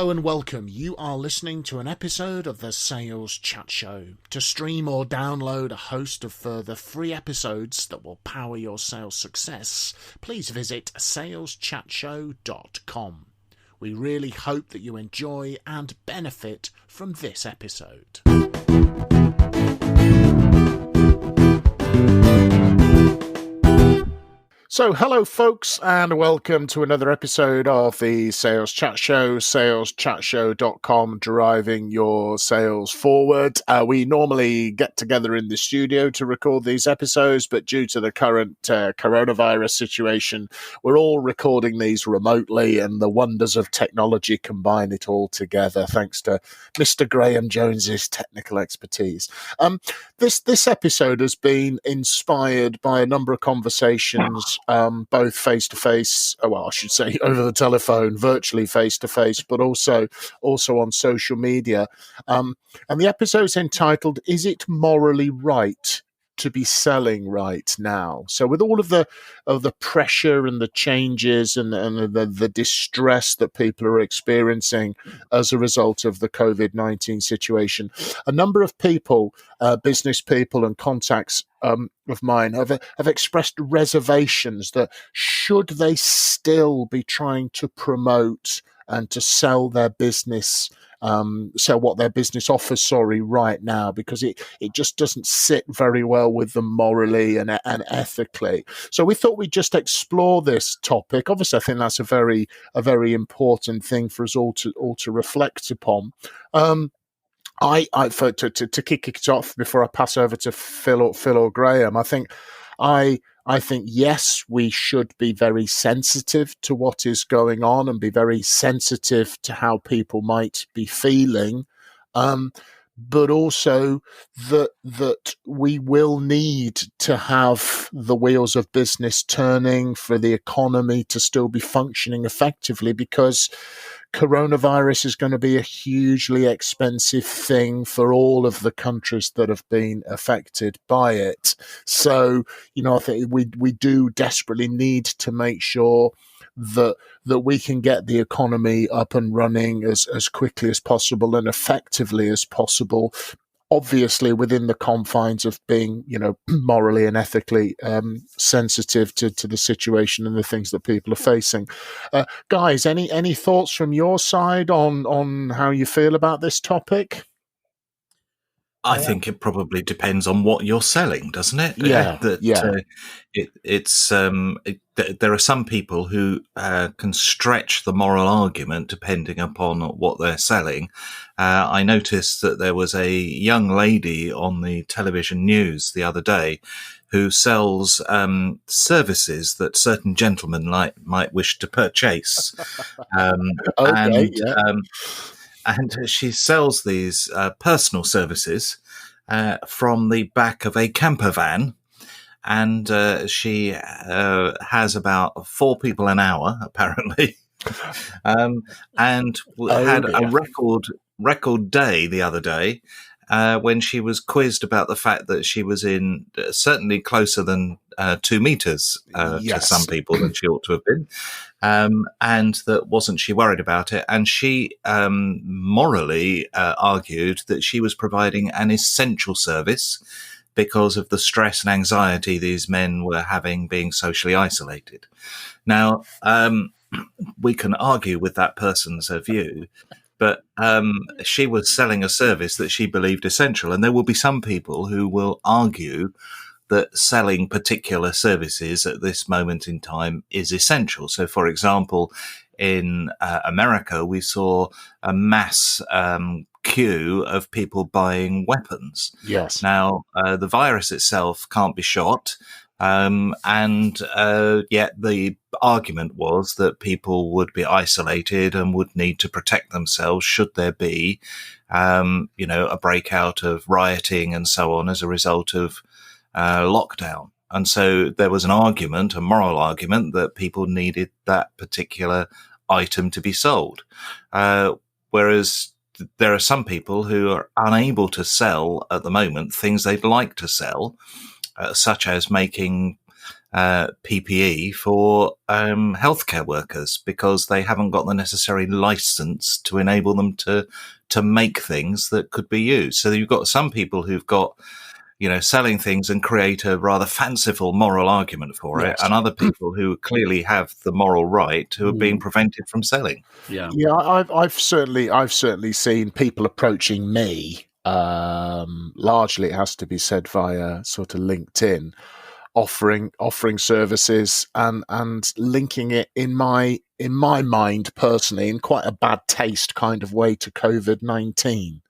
Hello and welcome. You are listening to an episode of the Sales Chat Show. To stream or download a host of further free episodes that will power your sales success, please visit saleschatshow.com. We really hope that you enjoy and benefit from this episode. So, hello folks, and welcome to another episode of the Sales Chat Show, saleschatshow.com, driving your sales forward. We normally get together in the studio to record these episodes, but due to the current coronavirus situation, we're all recording these remotely, and the wonders of technology combine it all together, thanks to Mr. Graham Jones's technical expertise. This episode has been inspired by a number of conversations, both face-to-face, well, I should say over the telephone, virtually face-to-face, but also on social media. And the episode's entitled, Is It Morally Right to be selling right now? So with all of the pressure and the changes and the distress that people are experiencing as a result of the COVID-19 situation, a number of people, business people and contacts of mine have expressed reservations that should they still be trying to promote and to sell their business, sell what their business offers, right now, because it just doesn't sit very well with them morally and ethically. So we thought we'd just explore this topic. Obviously, I think that's a very important thing for us all to reflect upon. To kick it off before I pass over to Phil or Graham, I think yes, we should be very sensitive to what is going on and be very sensitive to how people might be feeling, but also that we will need to have the wheels of business turning for the economy to still be functioning effectively, because coronavirus is going to be a hugely expensive thing for all of the countries that have been affected by it. So, I think we do desperately need to make sure that we can get the economy up and running as quickly as possible and effectively as possible, obviously within the confines of being, morally and ethically sensitive to the situation and the things that people are facing. Guys, any thoughts from your side on how you feel about this topic? I think it probably depends on what you're selling, doesn't it? There are some people who can stretch the moral argument depending upon what they're selling. I noticed that there was a young lady on the television news the other day who sells services that certain gentlemen might wish to purchase. And she sells these personal services from the back of a camper van. And she has about 4 people an hour, apparently, and had a record day the other day when she was quizzed about the fact that she was in certainly closer than 2 meters to some people than she ought to have been. And that wasn't she worried about it. And she morally argued that she was providing an essential service because of the stress and anxiety these men were having being socially isolated. Now, we can argue with that person's view, but she was selling a service that she believed essential. And there will be some people who will argue that selling particular services at this moment in time is essential. So, for example, in America, we saw a mass queue of people buying weapons. Yes. Now, the virus itself can't be shot. Yet the argument was that people would be isolated and would need to protect themselves should there be, a breakout of rioting and so on as a result of lockdown. And so there was an argument, a moral argument, that people needed that particular item to be sold. Whereas there are some people who are unable to sell at the moment things they'd like to sell, such as making PPE for healthcare workers because they haven't got the necessary license to enable them to make things that could be used. So you've got some people who've got, selling things and create a rather fanciful moral argument for it, and other people who clearly have the moral right who are being prevented from selling. Yeah, I've certainly seen people approaching me. Largely, it has to be said via sort of LinkedIn, offering services and linking it in my mind personally in quite a bad taste kind of way to COVID-19.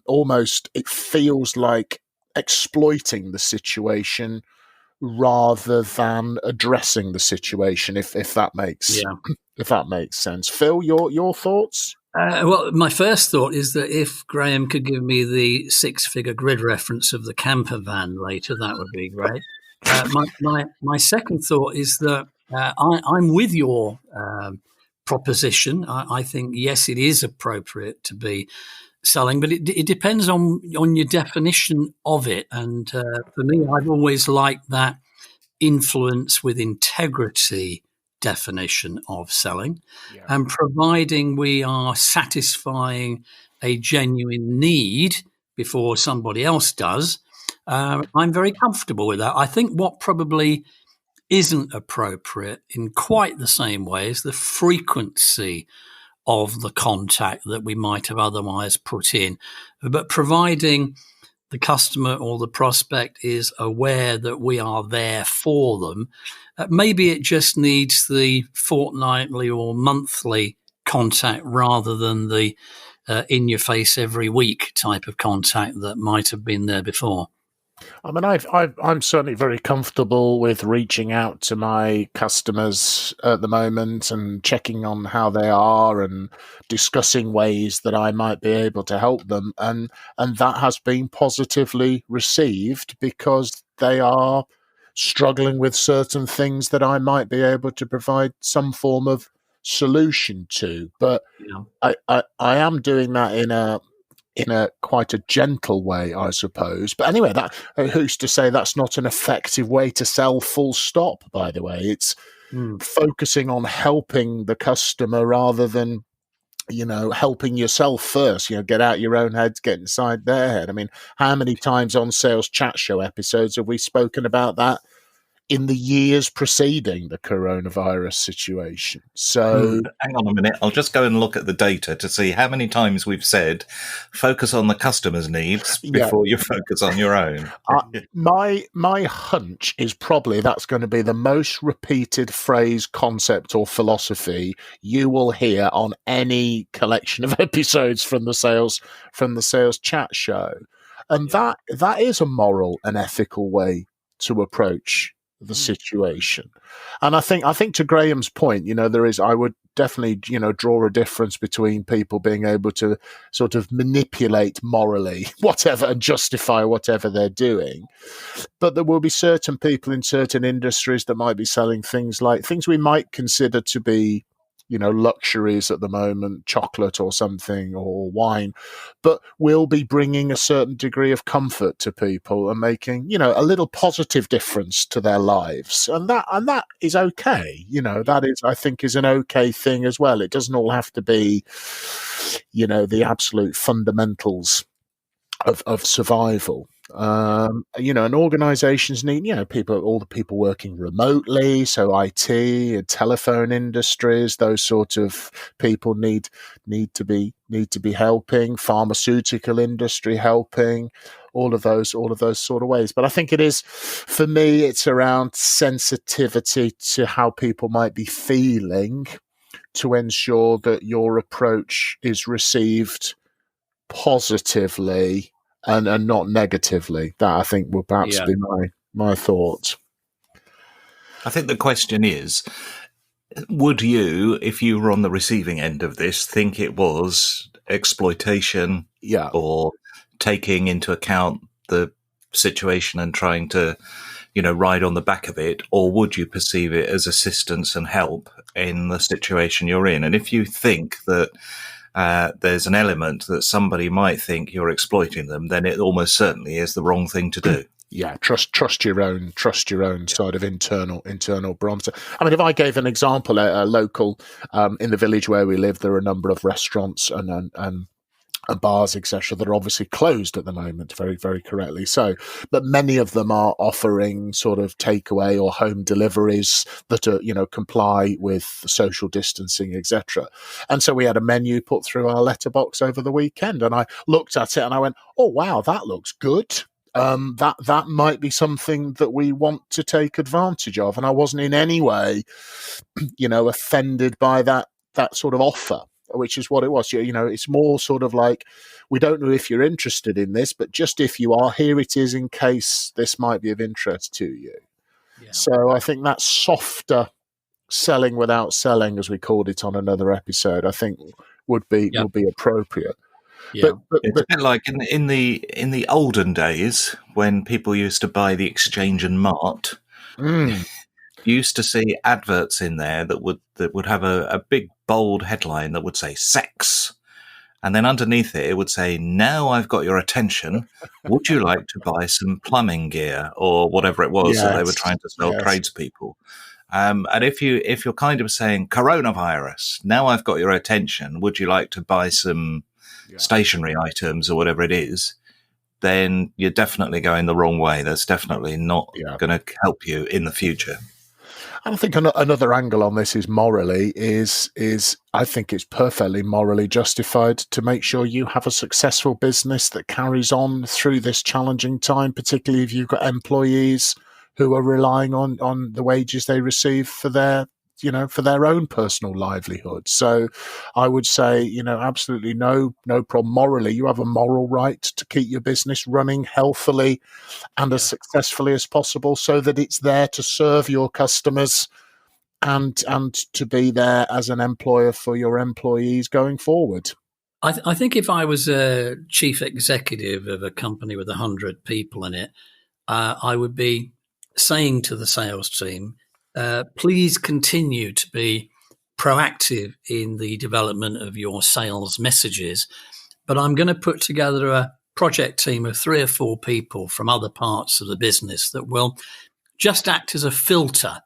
Almost it feels like exploiting the situation rather than addressing the situation, if that makes sense. Phil, your thoughts? Well, my first thought is that if Graham could give me the 6-figure grid reference of the camper van later, that would be great. My second thought is that I'm with your proposition. I think, yes, it is appropriate to be selling, but it depends on your definition of it. And for me, I've always liked that influence with integrity definition of selling, and providing we are satisfying a genuine need before somebody else does, I'm very comfortable with that. I think what probably isn't appropriate in quite the same way is the frequency of the contact that we might have otherwise put in. But providing the customer or the prospect is aware that we are there for them, maybe it just needs the fortnightly or monthly contact rather than the in your face every week type of contact that might have been there before. I mean, I'm certainly very comfortable with reaching out to my customers at the moment and checking on how they are and discussing ways that I might be able to help them. And that has been positively received because they are struggling with certain things that I might be able to provide some form of solution to. But I am doing that in a quite a gentle way, I suppose. But anyway, that who's to say that's not an effective way to sell, full stop, by the way. It's focusing on helping the customer rather than, helping yourself first. Get out your own head, get inside their head. I mean, how many times on Sales Chat Show episodes have we spoken about that in the years preceding the coronavirus situation? So hang on a minute, I'll just go and look at the data to see how many times we've said focus on the customer's needs before you focus on your own. My hunch is probably that's going to be the most repeated phrase, concept or philosophy you will hear on any collection of episodes from the Sales Chat Show. And that is a moral and ethical way to approach the situation. And I think to Graham's point, I would definitely, draw a difference between people being able to sort of manipulate morally whatever and justify whatever they're doing. But there will be certain people in certain industries that might be selling things we might consider to be, luxuries at the moment, chocolate or something, or wine, but will be bringing a certain degree of comfort to people and making, a little positive difference to their lives. And that is okay. That is, I think, is an okay thing as well. It doesn't all have to be, the absolute fundamentals of survival. And organizations need, all the people working remotely. So IT and telephone industries, those sort of people need to be helping. Pharmaceutical industry helping. All of those sort of ways. But I think it is, for me, it's around sensitivity to how people might be feeling to ensure that your approach is received positively and not negatively. That, I think, will perhaps be my thoughts. I think the question is, would you, if you were on the receiving end of this, think it was exploitation or taking into account the situation and trying to, ride on the back of it, or would you perceive it as assistance and help in the situation you're in? And if you think that there's an element that somebody might think you're exploiting them, then it almost certainly is the wrong thing to do. Yeah, trust your own sort of internal barometer. I mean, if I gave an example, a local in the village where we live, there are a number of restaurants and bars, etc., that are obviously closed at the moment, very, very correctly so. But many of them are offering sort of takeaway or home deliveries that are, comply with social distancing, etc. And so we had a menu put through our letterbox over the weekend, and I looked at it and I went, "Oh wow, that looks good." That might be something that we want to take advantage of, and I wasn't in any way, offended by that sort of offer, which is what it was. It's more sort of like, we don't know if you're interested in this, but just if you are, here it is in case this might be of interest to you. Yeah. So I think that softer selling without selling, as we called it on another episode, I think would be appropriate. Yeah. But it's a bit like in the olden days when people used to buy the Exchange and Mart. You used to see adverts in there that would have a big bold headline that would say sex, and then underneath it would say, "Now I've got your attention. Would you like to buy some plumbing gear?" or whatever it was that they were trying to sell tradespeople. And if you're kind of saying coronavirus, now I've got your attention, would you like to buy some stationary items or whatever it is, then you're definitely going the wrong way. That's definitely not going to help you in the future. And I think another angle on this is morally is I think it's perfectly morally justified to make sure you have a successful business that carries on through this challenging time, particularly if you've got employees who are relying on the wages they receive for their own personal livelihood. So I would say, absolutely no problem morally. You have a moral right to keep your business running healthily and as successfully as possible, so that it's there to serve your customers and to be there as an employer for your employees going forward. I think if I was a chief executive of a company with 100 people in it, I would be saying to the sales team, please continue to be proactive in the development of your sales messages, but I'm going to put together a project team of 3 or 4 people from other parts of the business that will just act as a filter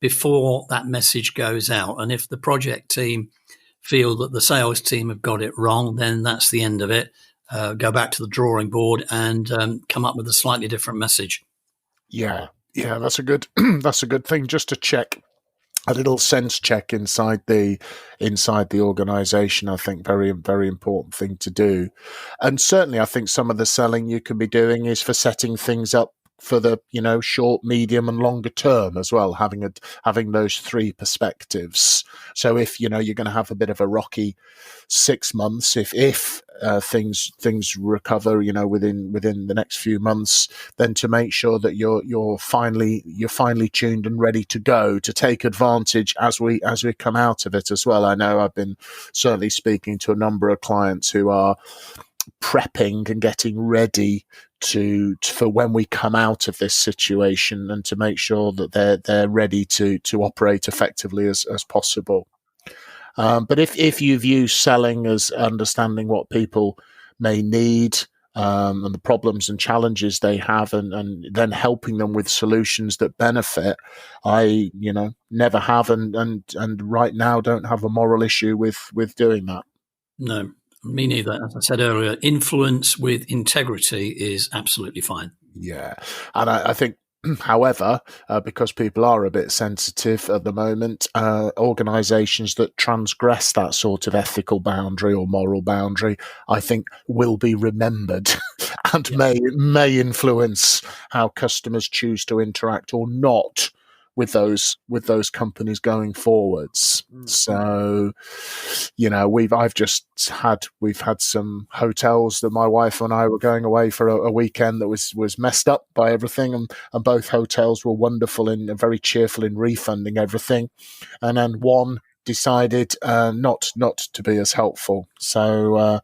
before that message goes out. And if the project team feel that the sales team have got it wrong, then that's the end of it. Go back to the drawing board and come up with a slightly different message. Yeah, that's a good thing, just to check, a little sense check inside the organization. I think very, very important thing to do. And certainly I think some of the selling you can be doing is for setting things up for the short, medium and longer term as well, having those 3 perspectives. So if you're going to have a bit of a rocky 6 months, if things recover within the next few months, then to make sure that you're finely tuned and ready to go to take advantage as we come out of it as well. I know I've been certainly speaking to a number of clients who are prepping and getting ready for when we come out of this situation, and to make sure that they're ready to operate effectively as possible. But if you view selling as understanding what people may need and the problems and challenges they have, and then helping them with solutions that benefit, I never have and right now don't have a moral issue with doing that. No. Me neither. As I said earlier, influence with integrity is absolutely fine. Yeah. And I think, however, because people are a bit sensitive at the moment, organisations that transgress that sort of ethical boundary or moral boundary, I think, will be remembered and may influence how customers choose to interact or not with those companies going forwards. So, we've had some hotels that my wife and I were going away for a weekend that was messed up by everything, and both hotels were wonderful and very cheerful in refunding everything, and then one decided not to be as helpful. So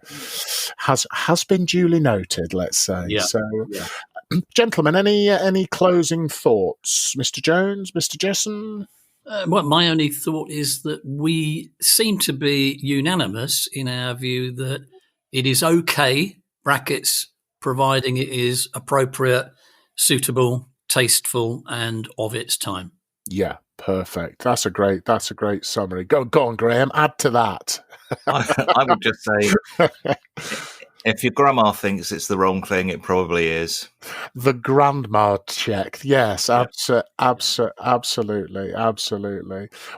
has been duly noted, let's say. Yeah. So. Yeah. Gentlemen, any closing thoughts? Mr. Jones, Mr. Jessen? Well, my only thought is that we seem to be unanimous in our view that it is okay, brackets, providing it is appropriate, suitable, tasteful, and of its time. Yeah, perfect. That's a great summary. Go on, Graham. Add to that. I would just say, if your grandma thinks it's the wrong thing, it probably is. The grandma check. Yes, Yeah. absolutely.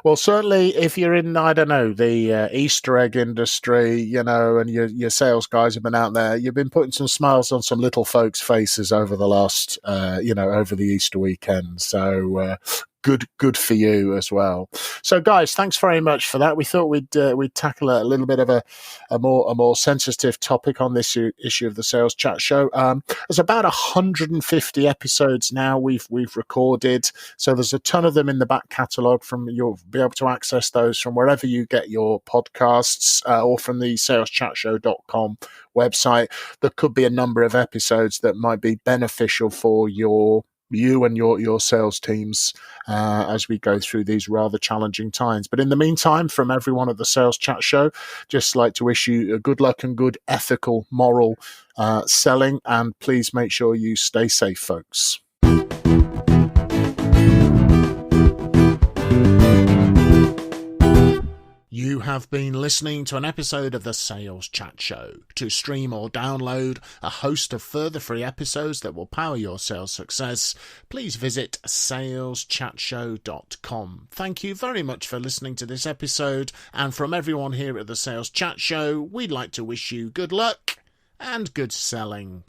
Well, certainly if you're in, I don't know, the Easter egg industry, and your sales guys have been out there, you've been putting some smiles on some little folks' faces over the last, over the Easter weekend. So, good for you as well. So, guys, thanks very much for that. We thought we'd tackle a little bit of a more sensitive topic on this issue of the Sales Chat Show. There's about 150 episodes now we've recorded, so there's a ton of them in the back catalogue. You'll be able to access those from wherever you get your podcasts, or from the saleschatshow.com website. There could be a number of episodes that might be beneficial for you and your sales teams as we go through these rather challenging times. But in the meantime, from everyone at the Sales Chat Show, just like to wish you good luck and good ethical, moral selling, and please make sure you stay safe, folks. You have been listening to an episode of the Sales Chat Show. To stream or download a host of further free episodes that will power your sales success, please visit saleschatshow.com. Thank you very much for listening to this episode, and from everyone here at the Sales Chat Show, we'd like to wish you good luck and good selling.